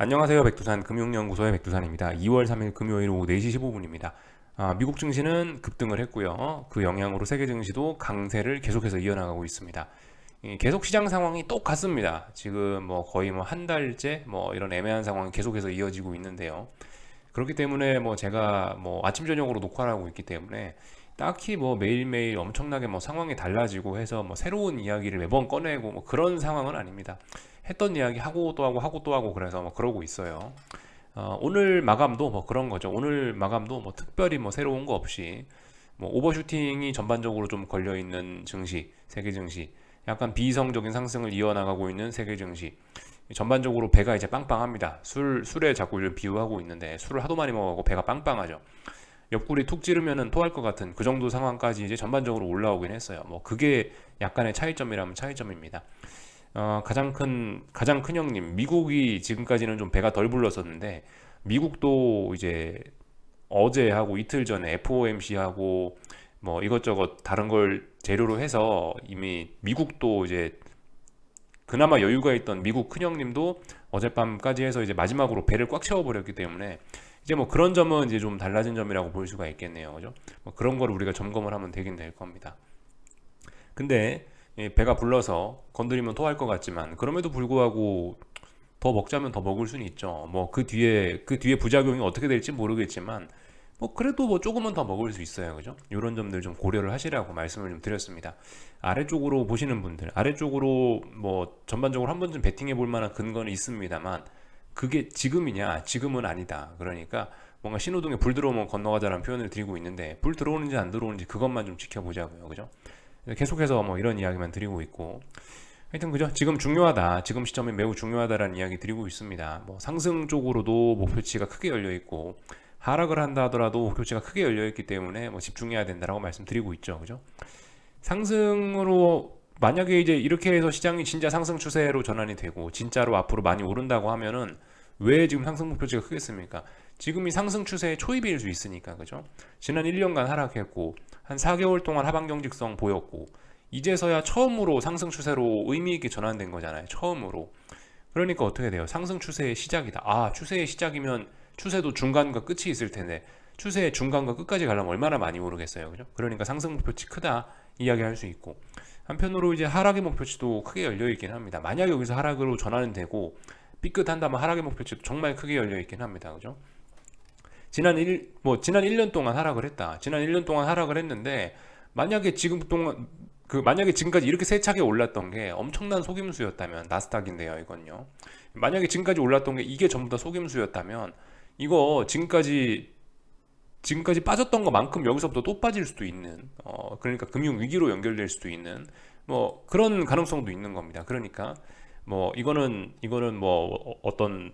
안녕하세요. 백두산 금융연구소의 백두산입니다. 2월 3일 금요일 오후 4시 15분입니다. 미국 증시는 급등을 했고요. 그 영향으로 세계 증시도 강세를 계속해서 이어나가고 있습니다. 계속 시장 상황이 똑같습니다. 지금 뭐 거의 뭐 한 달째 뭐 이런 애매한 상황이 계속해서 이어지고 있는데요. 그렇기 때문에 뭐 제가 뭐 아침 저녁으로 녹화를 하고 있기 때문에 딱히 뭐 매일매일 엄청나게 뭐 상황이 달라지고 해서 뭐 새로운 이야기를 매번 꺼내고 뭐 그런 상황은 아닙니다. 했던 이야기 하고 또 하고 하고 또 하고 그래서 뭐 그러고 있어요. 오늘 마감도 뭐 그런 거죠. 오늘 마감도 뭐 특별히 뭐 새로운 거 없이 뭐 오버슈팅이 전반적으로 좀 걸려 있는 증시, 세계 증시, 약간 비이성적인 상승을 이어나가고 있는 세계 증시. 전반적으로 배가 이제 빵빵합니다. 술에 자꾸 비유하고 있는데 술을 하도 많이 먹어서 배가 빵빵하죠. 옆구리 툭 찌르면은 토할 것 같은 그 정도 상황까지 이제 전반적으로 올라오긴 했어요. 뭐 그게 약간의 차이점이라면 차이점입니다. 가장 큰 형님, 미국이 지금까지는 좀 배가 덜 불렀었는데, 미국도 이제 어제하고 이틀 전에 FOMC하고 뭐 이것저것 다른 걸 재료로 해서 이미 미국도 이제 그나마 여유가 있던 미국 큰형님도 어젯밤까지 해서 이제 마지막으로 배를 꽉 채워버렸기 때문에 이제 뭐 그런 점은 이제 좀 달라진 점이라고 볼 수가 있겠네요. 그죠? 뭐 그런 거를 우리가 점검을 하면 되긴 될 겁니다. 근데 배가 불러서 건드리면 토할 것 같지만 그럼에도 불구하고 더 먹자면 더 먹을 수는 있죠. 뭐 그 뒤에 부작용이 어떻게 될지 모르겠지만 뭐 그래도 뭐 조금은 더 먹을 수 있어요. 그죠? 이런 점들 좀 고려를 하시라고 말씀을 좀 드렸습니다. 아래쪽으로 보시는 분들, 아래쪽으로 뭐 전반적으로 한 번쯤 베팅해 볼 만한 근거는 있습니다만 그게 지금이냐? 지금은 아니다. 그러니까 뭔가 신호등에 불 들어오면 건너가자라는 표현을 드리고 있는데 불 들어오는지 안 들어오는지 그것만 좀 지켜보자고요. 그죠? 계속해서 뭐 이런 이야기만 드리고 있고 하여튼 그죠? 지금 중요하다. 지금 시점이 매우 중요하다라는 이야기 드리고 있습니다. 뭐 상승 쪽으로도 목표치가 크게 열려 있고 하락을 한다 하더라도 목표치가 크게 열려 있기 때문에 뭐 집중해야 된다라고 말씀드리고 있죠. 그죠? 상승으로 만약에 이제 이렇게 해서 시장이 진짜 상승 추세로 전환이 되고 진짜로 앞으로 많이 오른다고 하면은 왜 지금 상승 목표치가 크겠습니까? 지금이 상승 추세의 초입일 수 있으니까 그죠? 지난 1년간 하락했고 한 4개월 동안 하방 경직성 보였고 이제서야 처음으로 상승 추세로 의미 있게 전환된 거잖아요. 처음으로. 그러니까 어떻게 돼요? 상승 추세의 시작이다. 추세의 시작이면 추세도 중간과 끝이 있을 텐데 추세의 중간과 끝까지 가려면 얼마나 많이 오르겠어요. 그죠? 그러니까 상승 목표치 크다 이야기할 수 있고 한편으로 이제 하락의 목표치도 크게 열려 있긴 합니다. 만약 여기서 하락으로 전환은 되고 삐끗한다면 하락의 목표치도 정말 크게 열려 있긴 합니다. 그죠? 지난 1년 동안 하락을 했다. 지난 1년 동안 하락을 했는데 만약에 지금까지 이렇게 세차게 올랐던 게 엄청난 속임수였다면 나스닥인데요, 이건요. 만약에 지금까지 올랐던 게 이게 전부 다 속임수였다면 이거 지금까지 빠졌던 것만큼 여기서부터 또 빠질 수도 있는 그러니까 금융 위기로 연결될 수도 있는 뭐 그런 가능성도 있는 겁니다. 그러니까 뭐 이거는 뭐 어떤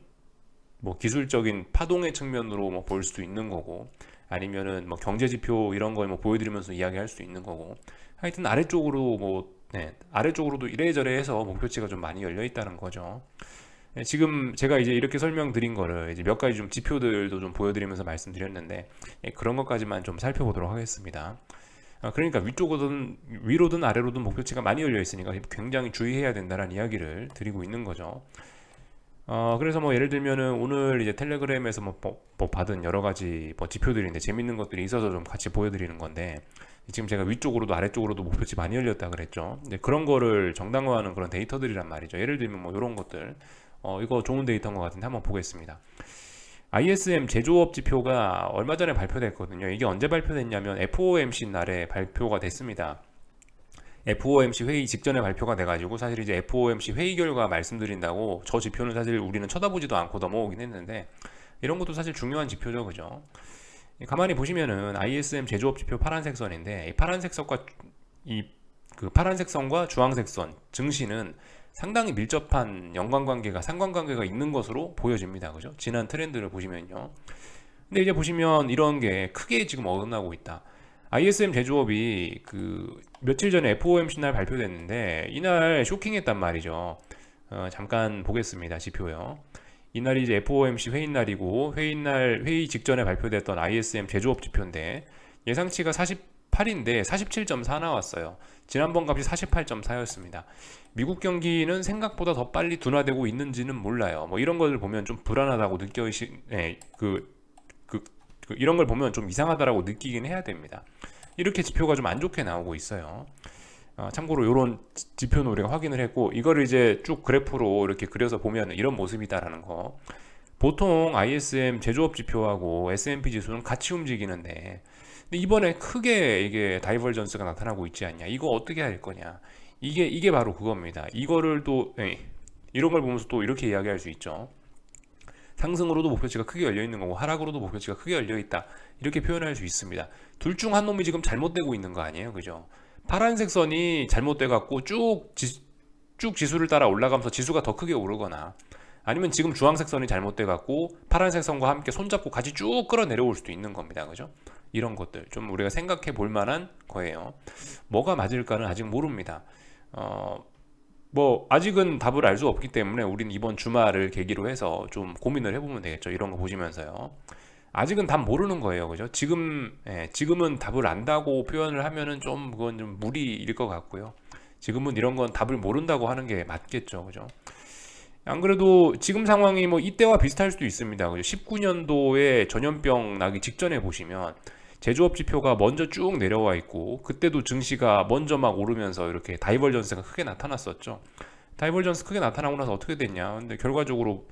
뭐 기술적인 파동의 측면으로 뭐 볼 수도 있는 거고 아니면은 뭐 경제 지표 이런 걸 뭐 보여드리면서 이야기할 수 있는 거고 하여튼 아래쪽으로도 이래저래 해서 목표치가 좀 많이 열려 있다는 거죠. 지금 제가 이제 이렇게 설명드린 거를 이제 몇 가지 좀 지표들도 좀 보여드리면서 말씀드렸는데 그런 것까지만 좀 살펴보도록 하겠습니다. 그러니까 위로든 아래로든 목표치가 많이 열려 있으니까 굉장히 주의해야 된다는 이야기를 드리고 있는 거죠. 그래서 뭐 예를 들면은 오늘 이제 텔레그램에서 뭐 받은 여러 가지 뭐 지표들인데 재밌는 것들이 있어서 좀 같이 보여드리는 건데 지금 제가 위쪽으로도 아래쪽으로도 목표치 많이 열렸다 그랬죠. 근데 그런 거를 정당화하는 그런 데이터들이란 말이죠. 예를 들면 뭐 이런 것들 이거 좋은 데이터인 것 같은데 한번 보겠습니다. ISM 제조업 지표가 얼마 전에 발표됐거든요. 이게 언제 발표됐냐면 FOMC 날에 발표가 됐습니다. FOMC 회의 직전에 발표가 돼가지고 사실 이제 FOMC 회의 결과 말씀드린다고 저 지표는 사실 우리는 쳐다보지도 않고 넘어오긴 했는데 이런 것도 사실 중요한 지표죠, 그죠? 가만히 보시면은 ISM 제조업 지표 파란색 선인데 이 파란색 선과 주황색 선 증시는 상당히 밀접한 상관관계가 있는 것으로 보여집니다, 그죠? 지난 트렌드를 보시면요. 근데 이제 보시면 이런 게 크게 지금 어긋나고 있다. ISM 제조업이 그 며칠 전에 FOMC 날 발표됐는데 이날 쇼킹했단 말이죠. 잠깐 보겠습니다. 지표요. 이날이 이제 FOMC 회의 날이고 회의 직전에 발표됐던 ISM 제조업 지표인데 예상치가 48인데 47.4 나왔어요. 지난번 값이 48.4였습니다. 미국 경기는 생각보다 더 빨리 둔화되고 있는지는 몰라요. 뭐 이런 걸 보면 좀 불안하다고 이런 걸 보면 좀 이상하다라고 느끼긴 해야 됩니다. 이렇게 지표가 좀 안 좋게 나오고 있어요. 참고로 이런 지표는 우리가 확인을 했고, 이거를 이제 쭉 그래프로 이렇게 그려서 보면 이런 모습이다라는 거. 보통 ISM 제조업 지표하고 S&P 지수는 같이 움직이는데, 근데 이번에 크게 이게 다이버전스가 나타나고 있지 않냐? 이거 어떻게 할 거냐? 이게 바로 그겁니다. 이거를 또 이런 걸 보면서 또 이렇게 이야기할 수 있죠. 상승으로도 목표치가 크게 열려 있는 거고 하락으로도 목표치가 크게 열려 있다. 이렇게 표현할 수 있습니다. 둘 중 한 놈이 지금 잘못되고 있는 거 아니에요, 그죠? 파란색 선이 잘못돼 갖고 쭉 지수를 따라 올라가면서 지수가 더 크게 오르거나, 아니면 지금 주황색 선이 잘못돼 갖고 파란색 선과 함께 손잡고 같이 쭉 끌어내려올 수도 있는 겁니다, 그죠? 이런 것들 좀 우리가 생각해 볼 만한 거예요. 뭐가 맞을까는 아직 모릅니다. 뭐 아직은 답을 알 수 없기 때문에 우리는 이번 주말을 계기로 해서 좀 고민을 해보면 되겠죠. 이런 거 보시면서요. 아직은 답 모르는 거예요, 그죠? 지금은 답을 안다고 표현을 하면은 좀 그건 좀 무리일 것 같고요. 지금은 이런 건 답을 모른다고 하는 게 맞겠죠, 그죠? 안 그래도 지금 상황이 뭐 이때와 비슷할 수도 있습니다. 그죠? 19년도에 전염병 나기 직전에 보시면 제조업 지표가 먼저 쭉 내려와 있고, 그때도 증시가 먼저 막 오르면서 이렇게 다이버전스가 크게 나타났었죠. 다이버전스 크게 나타나고 나서 어떻게 됐냐? 근데 결과적으로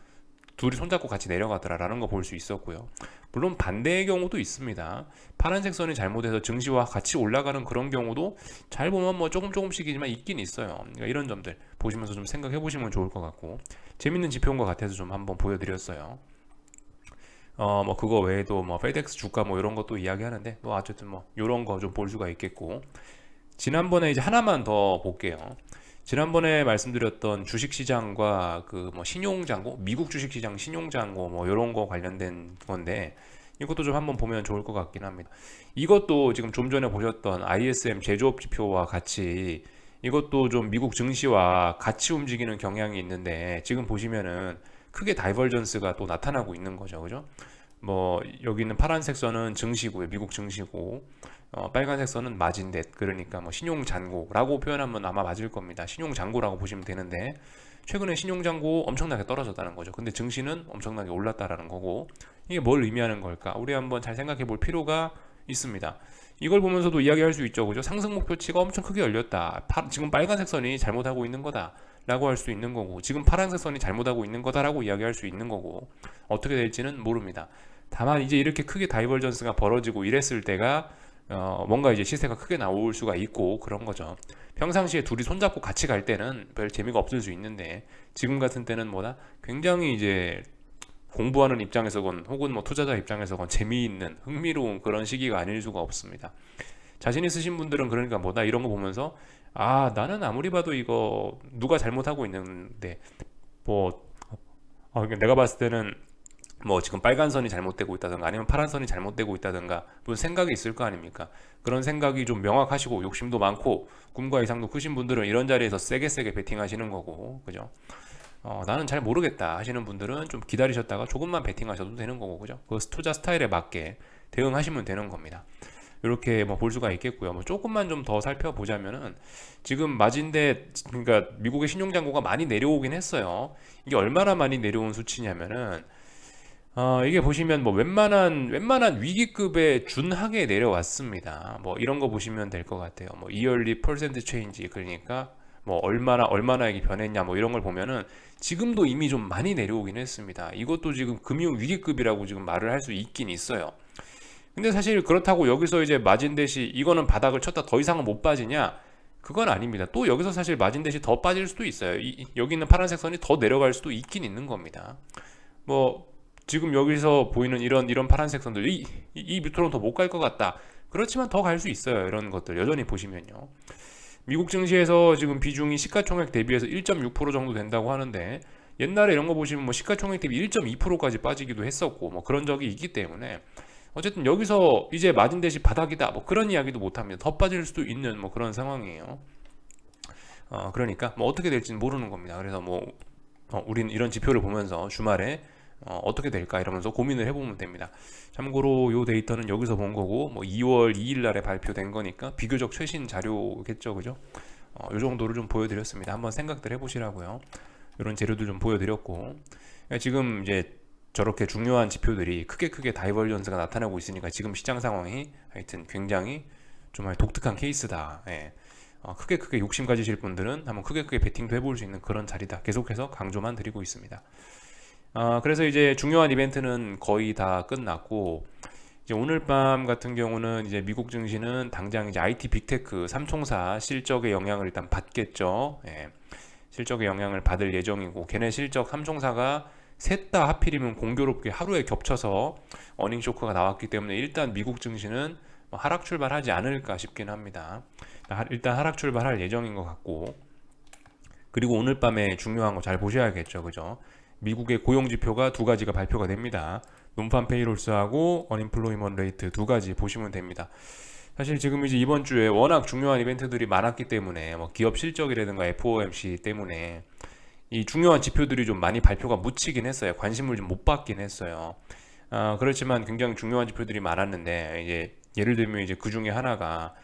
둘이 손잡고 같이 내려가더라라는 거 볼 수 있었고요. 물론 반대의 경우도 있습니다. 파란색 선이 잘못해서 증시와 같이 올라가는 그런 경우도 잘 보면 뭐 조금씩이지만 있긴 있어요. 그러니까 이런 점들 보시면서 좀 생각해 보시면 좋을 것 같고, 재밌는 지표인 것 같아서 좀 한번 보여드렸어요. 뭐 그거 외에도 뭐 페덱스 주가 뭐 이런 것도 이야기하는데, 뭐 어쨌든 뭐 이런 거 좀 볼 수가 있겠고, 지난번에 이제 하나만 더 볼게요. 지난번에 말씀드렸던 주식시장과 그 뭐 신용잔고, 미국 주식시장 신용잔고 뭐 이런 거 관련된 건데, 이것도 좀 한번 보면 좋을 것 같긴 합니다. 이것도 지금 좀 전에 보셨던 ISM 제조업 지표와 같이 이것도 좀 미국 증시와 같이 움직이는 경향이 있는데, 지금 보시면은 크게 다이버전스가 또 나타나고 있는 거죠, 그죠? 뭐 여기 있는 파란색 선은 증시고요, 미국 증시고, 빨간색 선은 마진댓, 그러니까 뭐 신용잔고라고 표현하면 아마 맞을 겁니다. 신용잔고라고 보시면 되는데, 최근에 신용잔고 엄청나게 떨어졌다는 거죠. 근데 증시는 엄청나게 올랐다라는 거고, 이게 뭘 의미하는 걸까? 우리 한번 잘 생각해 볼 필요가 있습니다. 이걸 보면서도 이야기할 수 있죠, 그죠? 상승 목표치가 엄청 크게 열렸다. 지금 빨간색 선이 잘못하고 있는 거다 라고 할 수 있는 거고, 지금 파란색 선이 잘못하고 있는 거다라고 이야기할 수 있는 거고, 어떻게 될지는 모릅니다. 다만 이제 이렇게 크게 다이버전스가 벌어지고 이랬을 때가 뭔가 이제 시세가 크게 나올 수가 있고 그런 거죠. 평상시에 둘이 손잡고 같이 갈 때는 별 재미가 없을 수 있는데, 지금 같은 때는 뭐다 굉장히 이제 공부하는 입장에서건 혹은 뭐 투자자 입장에서건 재미있는 흥미로운 그런 시기가 아닐 수가 없습니다. 자신 있으신 분들은 그러니까 뭐다 이런 거 보면서, 아 나는 아무리 봐도 이거 누가 잘못하고 있는데 뭐 그러니까 내가 봤을 때는 뭐 지금 빨간 선이 잘못되고 있다든가 아니면 파란 선이 잘못되고 있다든가 무슨 생각이 있을 거 아닙니까? 그런 생각이 좀 명확하시고 욕심도 많고 꿈과 이상도 크신 분들은 이런 자리에서 세게 베팅하시는 거고, 그죠? 나는 잘 모르겠다 하시는 분들은 좀 기다리셨다가 조금만 베팅하셔도 되는 거고, 그죠? 그 투자 스타일에 맞게 대응하시면 되는 겁니다. 이렇게 뭐 볼 수가 있겠고요. 뭐 조금만 좀 더 살펴보자면은, 지금 마진대, 그러니까 미국의 신용잔고가 많이 내려오긴 했어요. 이게 얼마나 많이 내려온 수치냐면은, 이게 보시면 뭐 웬만한 위기급에 준하게 내려왔습니다. 뭐 이런 거 보시면 될 것 같아요. 뭐 이얼리 퍼센트 체인지, 그러니까 뭐 얼마나 이게 변했냐 뭐 이런 걸 보면은 지금도 이미 좀 많이 내려오긴 했습니다. 이것도 지금 금융 위기급이라고 지금 말을 할 수 있긴 있어요. 근데 사실 그렇다고 여기서 이제 마진댓이 이거는 바닥을 쳤다 더 이상은 못 빠지냐? 그건 아닙니다. 또 여기서 사실 마진댓이 더 빠질 수도 있어요. 여기 있는 파란색 선이 더 내려갈 수도 있긴 있는 겁니다. 뭐 지금 여기서 보이는 이런 파란색 선들 이 밑으로는 더 못 갈 것 같다. 그렇지만 더 갈 수 있어요. 이런 것들 여전히 보시면요. 미국 증시에서 지금 비중이 시가총액 대비해서 1.6% 정도 된다고 하는데, 옛날에 이런 거 보시면 뭐 시가총액 대비 1.2%까지 빠지기도 했었고 뭐 그런 적이 있기 때문에, 어쨌든 여기서 이제 마진댓이 바닥이다 뭐 그런 이야기도 못합니다. 더 빠질 수도 있는 뭐 그런 상황이에요. 그러니까 뭐 어떻게 될지는 모르는 겁니다. 그래서 뭐 우리는 이런 지표를 보면서 주말에 어떻게 될까 이러면서 고민을 해보면 됩니다. 참고로 요 데이터는 여기서 본 거고 뭐 2월 2일 날에 발표된 거니까 비교적 최신 자료겠죠, 그죠? 요 정도를 좀 보여드렸습니다. 한번 생각들 해보시라고요. 이런 재료들 좀 보여드렸고, 지금 이제 저렇게 중요한 지표들이 크게 다이버전스가 나타나고 있으니까 지금 시장 상황이 하여튼 굉장히 좀 독특한 케이스다. 예. 크게 욕심 가지실 분들은 한번 크게 베팅도 해볼 수 있는 그런 자리다. 계속해서 강조만 드리고 있습니다. 그래서 이제 중요한 이벤트는 거의 다 끝났고, 이제 오늘 밤 같은 경우는 이제 미국 증시는 당장 이제 IT 빅테크 3총사 실적의 영향을 일단 받겠죠. 예. 실적의 영향을 받을 예정이고, 걔네 실적 3총사가 셋 다 하필이면 공교롭게 하루에 겹쳐서 어닝 쇼크가 나왔기 때문에 일단 미국 증시는 하락 출발하지 않을까 싶긴 합니다. 일단 하락 출발할 예정인 것 같고, 그리고 오늘 밤에 중요한 거 잘 보셔야겠죠, 그죠? 미국의 고용 지표가 두 가지가 발표가 됩니다. 논판 페이롤스하고 언임플로이먼트 레이트 두 가지 보시면 됩니다. 사실 지금 이제 이번 주에 워낙 중요한 이벤트들이 많았기 때문에 뭐 기업 실적이라든가 FOMC 때문에 이 중요한 지표들이 좀 많이 발표가 묻히긴 했어요. 관심을 좀 못 받긴 했어요. 그렇지만 굉장히 중요한 지표들이 많았는데 이제 예를 들면 이제 그 중에 하나가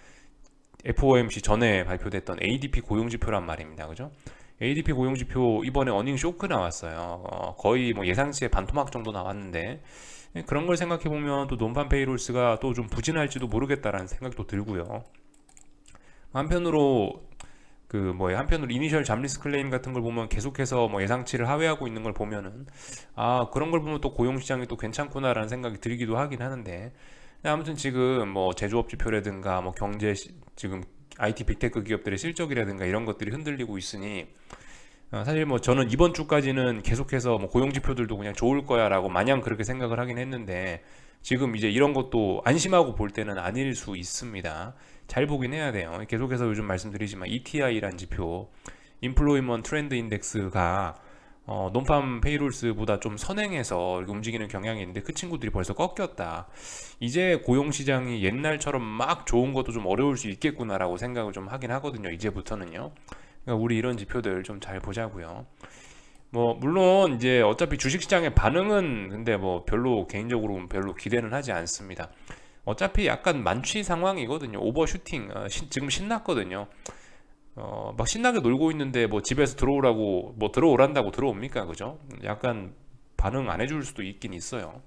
FOMC 전에 발표됐던 ADP 고용 지표란 말입니다. 그죠? ADP 고용 지표 이번에 어닝 쇼크 나왔어요. 거의 뭐 예상치의 반토막 정도 나왔는데 그런 걸 생각해 보면 또 논판 페이롤스가 또 좀 부진할지도 모르겠다라는 생각도 들고요. 한편으로 한편으로 이니셜 잠리스 클레임 같은 걸 보면 계속해서 뭐 예상치를 하회하고 있는 걸 보면은 그런 걸 보면 또 고용 시장이 또 괜찮구나라는 생각이 들기도 하긴 하는데, 아무튼 지금 뭐 제조업 지표라든가 뭐 지금 IT 빅테크 기업들의 실적이라든가 이런 것들이 흔들리고 있으니 사실 뭐 저는 이번 주까지는 계속해서 뭐 고용 지표들도 그냥 좋을 거야라고 마냥 그렇게 생각을 하긴 했는데, 지금 이제 이런 것도 안심하고 볼 때는 아닐 수 있습니다. 잘 보긴 해야 돼요. 계속해서 요즘 말씀드리지만 ETI란 지표, Employment Trend Index가 논판 페이롤스보다 좀 선행해서 이렇게 움직이는 경향이 있는데 그 친구들이 벌써 꺾였다. 이제 고용 시장이 옛날처럼 막 좋은 것도 좀 어려울 수 있겠구나라고 생각을 좀 하긴 하거든요. 이제부터는요. 그러니까 우리 이런 지표들 좀 잘 보자고요. 뭐 물론 이제 어차피 주식시장의 반응은 근데 뭐 별로 개인적으로 별로 기대는 하지 않습니다. 어차피 약간 만취 상황이거든요. 오버슈팅 지금 신났거든요. 막 신나게 놀고 있는데 뭐 집에서 들어오라고 뭐 들어오란다고 들어옵니까, 그죠? 약간 반응 안 해줄 수도 있긴 있어요.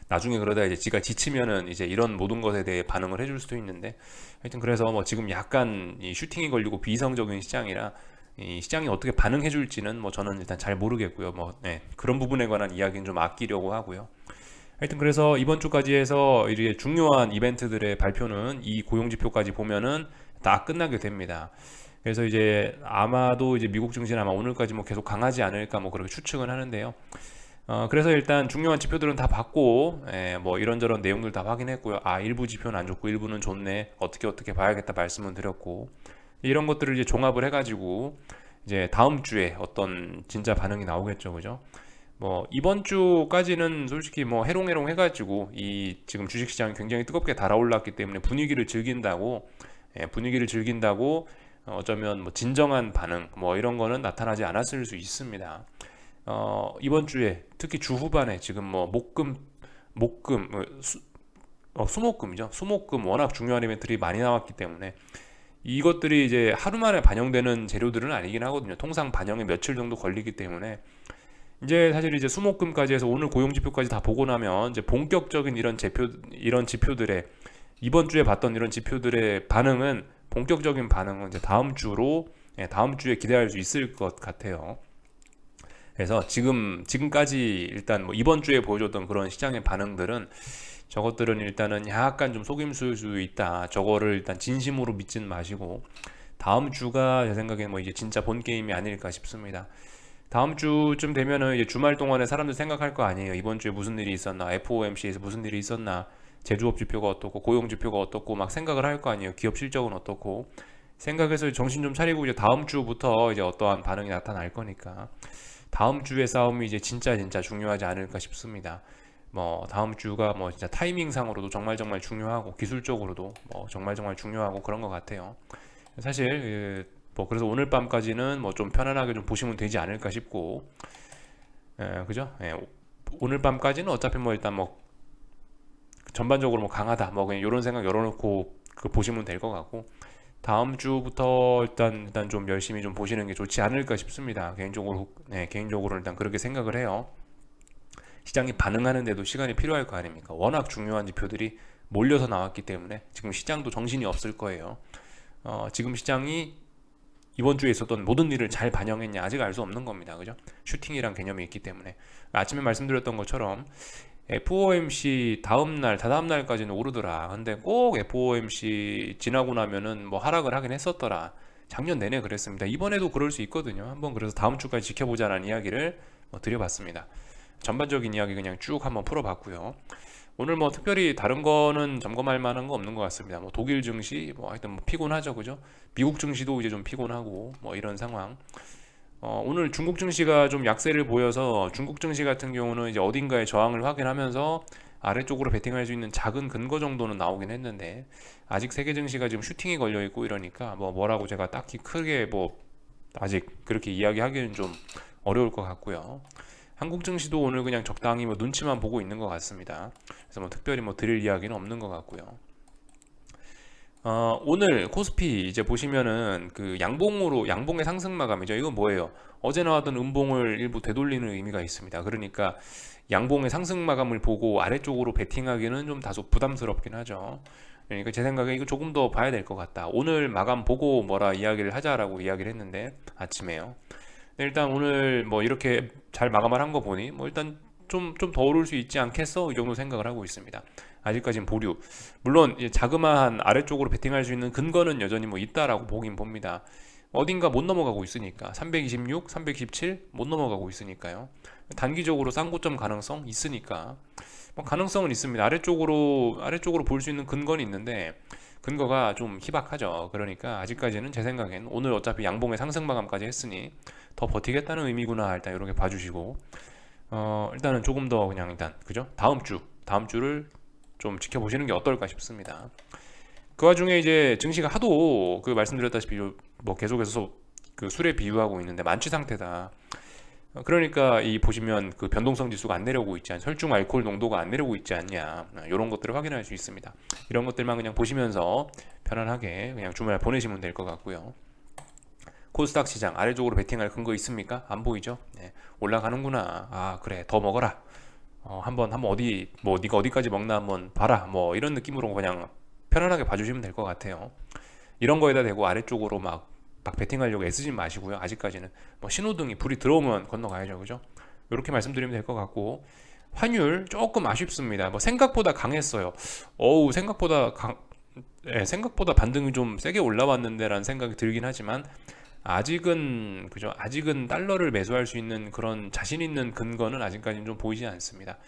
나중에 그러다 이제 지가 지치면은 이제 이런 모든 것에 대해 반응을 해줄 수도 있는데, 하여튼 그래서 뭐 지금 약간 이 슈팅이 걸리고 비이성적인 시장이라 이 시장이 어떻게 반응해 줄지는 뭐 저는 일단 잘 모르겠고요. 뭐 그런 부분에 관한 이야기는 좀 아끼려고 하고요. 하여튼 그래서 이번 주까지 해서 이게 중요한 이벤트들의 발표는 이 고용 지표까지 보면은 다 끝나게 됩니다. 그래서 이제 아마도 이제 미국 증시는 아마 오늘까지 뭐 계속 강하지 않을까 뭐 그렇게 추측은 하는데요. 그래서 일단 중요한 지표들은 다 봤고, 뭐 이런저런 내용들 다 확인했고요. 일부 지표는 안 좋고 일부는 좋네. 어떻게 봐야겠다 말씀은 드렸고, 이런 것들을 이제 종합을 해가지고 이제 다음 주에 어떤 진짜 반응이 나오겠죠, 그죠? 뭐 이번 주까지는 솔직히 뭐 해롱해롱 해가지고 이 지금 주식시장이 굉장히 뜨겁게 달아올랐기 때문에 분위기를 즐긴다고 어쩌면 뭐 진정한 반응 뭐 이런 거는 나타나지 않았을 수 있습니다. 이번 주에 특히 주 후반에 지금 뭐 목금 수목금이죠. 수목금 워낙 중요한 이벤트들이 많이 나왔기 때문에 이것들이 이제 하루 만에 반영되는 재료들은 아니긴 하거든요. 통상 반영에 며칠 정도 걸리기 때문에 이제 사실 이제 수목금까지 해서 오늘 고용 지표까지 다 보고 나면 이제 본격적인 이런 지표들의 이번 주에 봤던 이런 지표들의 본격적인 반응은 이제 다음 주에 기대할 수 있을 것 같아요. 그래서 지금까지 일단 뭐 이번 주에 보여줬던 그런 시장의 반응들은 저것들은 일단은 약간 좀 속임수일 수 있다. 저거를 일단 진심으로 믿지는 마시고 다음 주가 제 생각에는 뭐 이제 진짜 본 게임이 아닐까 싶습니다. 다음 주쯤 되면은 이제 주말 동안에 사람들 생각할 거 아니에요. 이번 주에 무슨 일이 있었나, FOMC에서 무슨 일이 있었나, 제조업 지표가 어떻고, 고용 지표가 어떻고, 막 생각을 할 거 아니에요. 기업 실적은 어떻고. 생각해서 정신 좀 차리고 이제 다음 주부터 이제 어떠한 반응이 나타날 거니까. 다음 주의 싸움이 이제 진짜 중요하지 않을까 싶습니다. 뭐 다음 주가 뭐 진짜 타이밍상으로도 정말 중요하고 기술적으로도 뭐 정말 중요하고 그런 것 같아요. 사실 뭐 그래서 오늘 밤까지는 뭐 좀 편안하게 좀 보시면 되지 않을까 싶고, 그죠? 오늘 밤까지는 어차피 뭐 일단 뭐 전반적으로 뭐 강하다 뭐 그냥 이런 생각 열어놓고 그 보시면 될 것 같고, 다음 주부터 일단 좀 열심히 좀 보시는 게 좋지 않을까 싶습니다. 개인적으로, 네, 개인적으로 일단 그렇게 생각을 해요. 시장이 반응하는데도 시간이 필요할 거 아닙니까? 워낙 중요한 지표들이 몰려서 나왔기 때문에 지금 시장도 정신이 없을 거예요. 지금 시장이 이번 주에 있었던 모든 일을 잘 반영했냐 아직 알 수 없는 겁니다. 그죠? 슈팅이란 개념이 있기 때문에 아침에 말씀드렸던 것처럼 FOMC 다음날 다다음 날까지는 오르더라. 근데 꼭 FOMC 지나고 나면은 뭐 하락을 하긴 했었더라. 작년 내내 그랬습니다. 이번에도 그럴 수 있거든요. 한번 그래서 다음 주까지 지켜보자라는 이야기를 드려봤습니다. 전반적인 이야기 그냥 쭉 한번 풀어봤고요. 오늘 뭐 특별히 다른 거는 점검할 만한 거 없는 것 같습니다. 뭐 독일 증시 뭐 하여튼 뭐 피곤하죠, 그죠? 미국 증시도 이제 좀 피곤하고 뭐 이런 상황. 오늘 중국 증시가 좀 약세를 보여서 중국 증시 같은 경우는 이제 어딘가에 저항을 확인하면서 아래쪽으로 베팅할 수 있는 작은 근거 정도는 나오긴 했는데, 아직 세계 증시가 지금 슈팅이 걸려 있고 이러니까 뭐라고 제가 딱히 크게 뭐 아직 그렇게 이야기하기는 좀 어려울 것 같고요. 한국 증시도 오늘 그냥 적당히 뭐 눈치만 보고 있는 것 같습니다. 그래서 뭐 특별히 뭐 드릴 이야기는 없는 것 같고요. 오늘 코스피 이제 보시면은 그 양봉의 상승 마감이죠. 이건 뭐예요? 어제 나왔던 음봉을 일부 되돌리는 의미가 있습니다. 그러니까 양봉의 상승 마감을 보고 아래쪽으로 베팅하기는 좀 다소 부담스럽긴 하죠. 그러니까 제 생각에 이거 조금 더 봐야 될 것 같다. 오늘 마감 보고 뭐라 이야기를 하자라고 이야기를 했는데 아침에요. 일단 오늘 뭐 이렇게 잘 마감을 한 거 보니 뭐 일단 좀 더 오를 수 있지 않겠어? 이 정도 생각을 하고 있습니다. 아직까지는 보류. 물론 자그마한 아래쪽으로 베팅할 수 있는 근거는 여전히 뭐 있다라고 보긴 봅니다. 어딘가 못 넘어가고 있으니까 326, 317 못 넘어가고 있으니까요. 단기적으로 쌍고점 가능성 있으니까 뭐 가능성은 있습니다. 아래쪽으로 볼 수 있는 근거는 있는데 근거가 좀 희박하죠. 그러니까 아직까지는 제 생각엔 오늘 어차피 양봉의 상승 마감까지 했으니 더 버티겠다는 의미구나, 일단 이렇게 봐주시고, 일단은 조금 더 그냥 일단 그죠? 다음 주를 좀 지켜보시는 게 어떨까 싶습니다. 그 와중에 이제 증시가 하도 그 말씀드렸다시피 뭐 계속해서 그 술에 비유하고 있는데 만취 상태다. 그러니까 이 보시면 그 변동성 지수가 안 내려오고 있지 않냐, 혈중 알코올 농도가 안 내려오고 있지 않냐, 이런 것들을 확인할 수 있습니다. 이런 것들만 그냥 보시면서 편안하게 그냥 주말 보내시면 될 것 같고요. 코스닥 시장 아래쪽으로 베팅할 근거 있습니까? 안 보이죠? 네, 올라가는구나. 아 그래, 더 먹어라. 한번 어디 뭐 네가 어디까지 먹나 한번 봐라. 뭐 이런 느낌으로 그냥 편안하게 봐주시면 될 것 같아요. 이런 거에다 대고 아래쪽으로 막 베팅하려고 애쓰지 마시고요. 아직까지는 뭐 신호등이 불이 들어오면 건너가야죠, 그죠? 이렇게 말씀드리면 될 것 같고, 환율 조금 아쉽습니다. 뭐 생각보다 강했어요. 생각보다 반등이 좀 세게 올라왔는데라는 생각이 들긴 하지만 아직은 그죠? 아직은 달러를 매수할 수 있는 그런 자신 있는 근거는 아직까지는 좀 보이지 않습니다.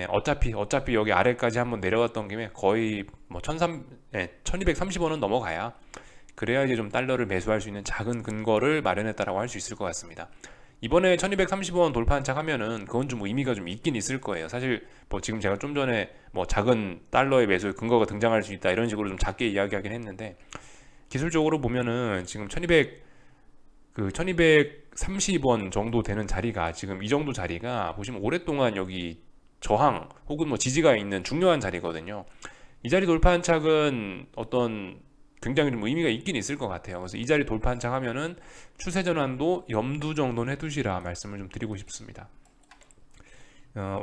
어차피 여기 아래까지 한번 내려왔던 김에 거의 뭐 1230원은 넘어가야, 그래야 이제 좀 달러를 매수할 수 있는 작은 근거를 마련했다라고 할 수 있을 것 같습니다. 이번에 1230원 돌파한 척 하면은 그건 좀 의미가 좀 있긴 있을 거예요. 사실 뭐 지금 제가 좀 전에 뭐 작은 달러의 매수 근거가 등장할 수 있다 이런 식으로 좀 작게 이야기하긴 했는데, 기술적으로 보면은 지금 1230원 정도 되는 자리가, 지금 이 정도 자리가 보시면 오랫동안 여기 저항 혹은 뭐 지지가 있는 중요한 자리거든요. 이 자리 돌파한 착은 어떤 굉장히 좀 의미가 있긴 있을 것 같아요. 그래서 이 자리 돌파한 착 하면은 추세 전환도 염두 정도는 해두시라 말씀을 좀 드리고 싶습니다.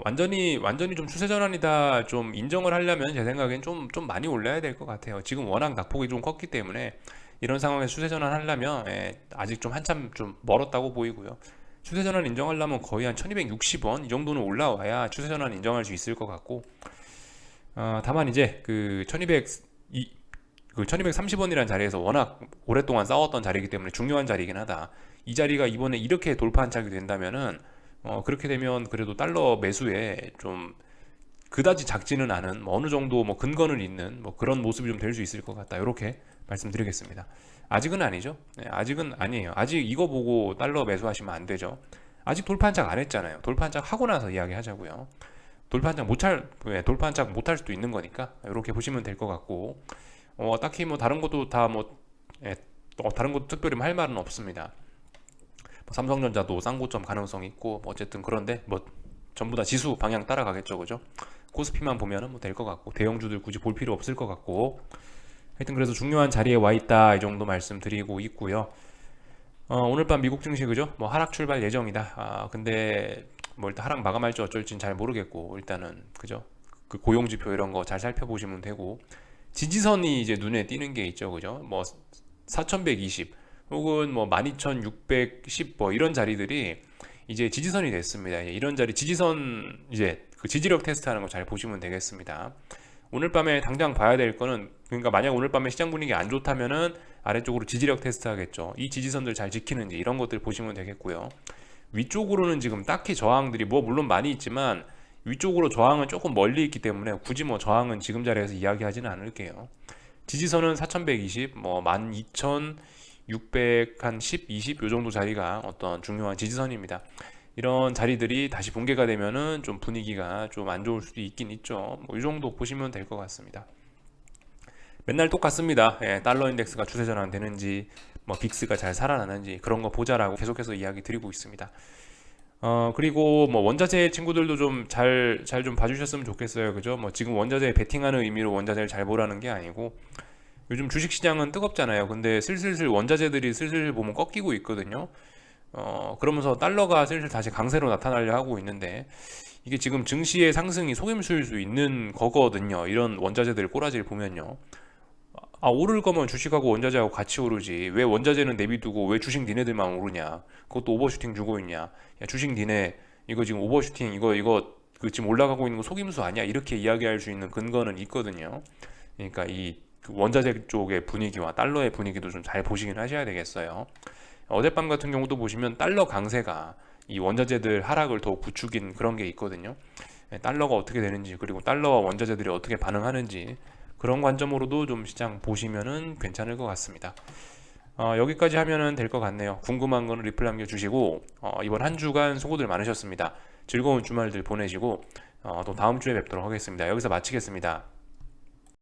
완전히 좀 추세 전환이다 좀 인정을 하려면 제 생각엔 좀 많이 올려야 될 것 같아요. 지금 워낙 낙폭이 좀 컸기 때문에 이런 상황에서 추세 전환 하려면 아직 좀 한참 좀 멀었다고 보이고요. 추세 전환 인정하려면 거의 한 1260원 이 정도는 올라와야 추세 전환 인정할 수 있을 것 같고, 다만 이제 그 1230원이라는 자리에서 워낙 오랫동안 싸웠던 자리이기 때문에 중요한 자리이긴 하다. 이 자리가 이번에 이렇게 돌파한 착이 된다면은 그렇게 되면 그래도 달러 매수에 좀 그다지 작지는 않은 뭐 어느 정도 뭐 근거는 있는 뭐 그런 모습이 좀 될 수 있을 것 같다. 이렇게 말씀드리겠습니다. 아직은 아니죠. 네, 아직은 아니에요. 아직 이거 보고 달러 매수하시면 안 되죠. 아직 돌파한착 안 했잖아요. 돌파한착 하고 나서 이야기하자고요. 돌파한착 못할 수도 있는 거니까 이렇게 보시면 될 것 같고, 딱히 뭐 다른 것도 다른 것도 특별히 할 말은 없습니다. 뭐 삼성전자도 쌍고점 가능성이 있고 뭐 어쨌든 그런데 뭐 전부 다 지수 방향 따라가겠죠, 그죠? 코스피만 보면은 뭐 될 것 같고 대형주들 굳이 볼 필요 없을 것 같고 하여튼 그래서 중요한 자리에 와 있다 이 정도 말씀드리고 있고요. 오늘 밤 미국 증시 그죠? 뭐 하락 출발 예정이다. 근데 뭐 일단 하락 마감할지 어쩔지는 잘 모르겠고 일단은 그죠? 그 고용 지표 이런 거 잘 살펴보시면 되고 지지선이 이제 눈에 띄는 게 있죠, 그죠? 뭐 4120 혹은 뭐 12610 뭐 이런 자리들이 이제 지지선이 됐습니다. 이런 자리 지지선 이제 그 지지력 테스트하는 거 잘 보시면 되겠습니다. 오늘 밤에 당장 봐야 될 거는 그러니까 만약 오늘 밤에 시장 분위기 안 좋다면은 아래쪽으로 지지력 테스트 하겠죠. 이 지지선들 잘 지키는지 이런 것들 보시면 되겠고요. 위쪽으로는 지금 딱히 저항들이 뭐 물론 많이 있지만 위쪽으로 저항은 조금 멀리 있기 때문에 굳이 뭐 저항은 지금 자리에서 이야기하지는 않을게요. 지지선은 4120, 뭐 12600, 한 10, 20 요 정도 자리가 어떤 중요한 지지선입니다. 이런 자리들이 다시 붕괴가 되면은 좀 분위기가 좀 안 좋을 수도 있긴 있죠. 뭐 이 정도 보시면 될 것 같습니다. 맨날 똑같습니다. 달러 인덱스가 추세 전환되는지, 뭐 빅스가 잘 살아나는지 그런 거 보자라고 계속해서 이야기 드리고 있습니다. 그리고 뭐 원자재 친구들도 좀 잘 좀 봐주셨으면 좋겠어요. 그죠? 뭐 지금 원자재 베팅하는 의미로 원자재를 잘 보라는 게 아니고 요즘 주식시장은 뜨겁잖아요. 근데 슬슬 원자재들이 슬슬 보면 꺾이고 있거든요. 그러면서 달러가 슬슬 다시 강세로 나타나려 하고 있는데 이게 지금 증시의 상승이 속임수일 수 있는 거거든요. 이런 원자재들 꼬라지를 보면요. 오를 거면 주식하고 원자재하고 같이 오르지. 왜 원자재는 내비두고 왜 주식 니네들만 오르냐. 그것도 오버슈팅 주고 있냐. 야, 주식 니네 이거 지금 오버슈팅 이거 그 지금 올라가고 있는 거 속임수 아니야. 이렇게 이야기할 수 있는 근거는 있거든요. 그러니까 그 원자재 쪽의 분위기와 달러의 분위기도 좀 잘 보시긴 하셔야 되겠어요. 어젯밤 같은 경우도 보시면 달러 강세가 이 원자재들 하락을 더 부추긴 그런 게 있거든요. 달러가 어떻게 되는지 그리고 달러와 원자재들이 어떻게 반응하는지 그런 관점으로도 좀 시장 보시면은 괜찮을 것 같습니다. 여기까지 하면은 될 것 같네요. 궁금한 거는 리플 남겨주시고 이번 한 주간 수고들 많으셨습니다. 즐거운 주말들 보내시고 또 다음 주에 뵙도록 하겠습니다. 여기서 마치겠습니다.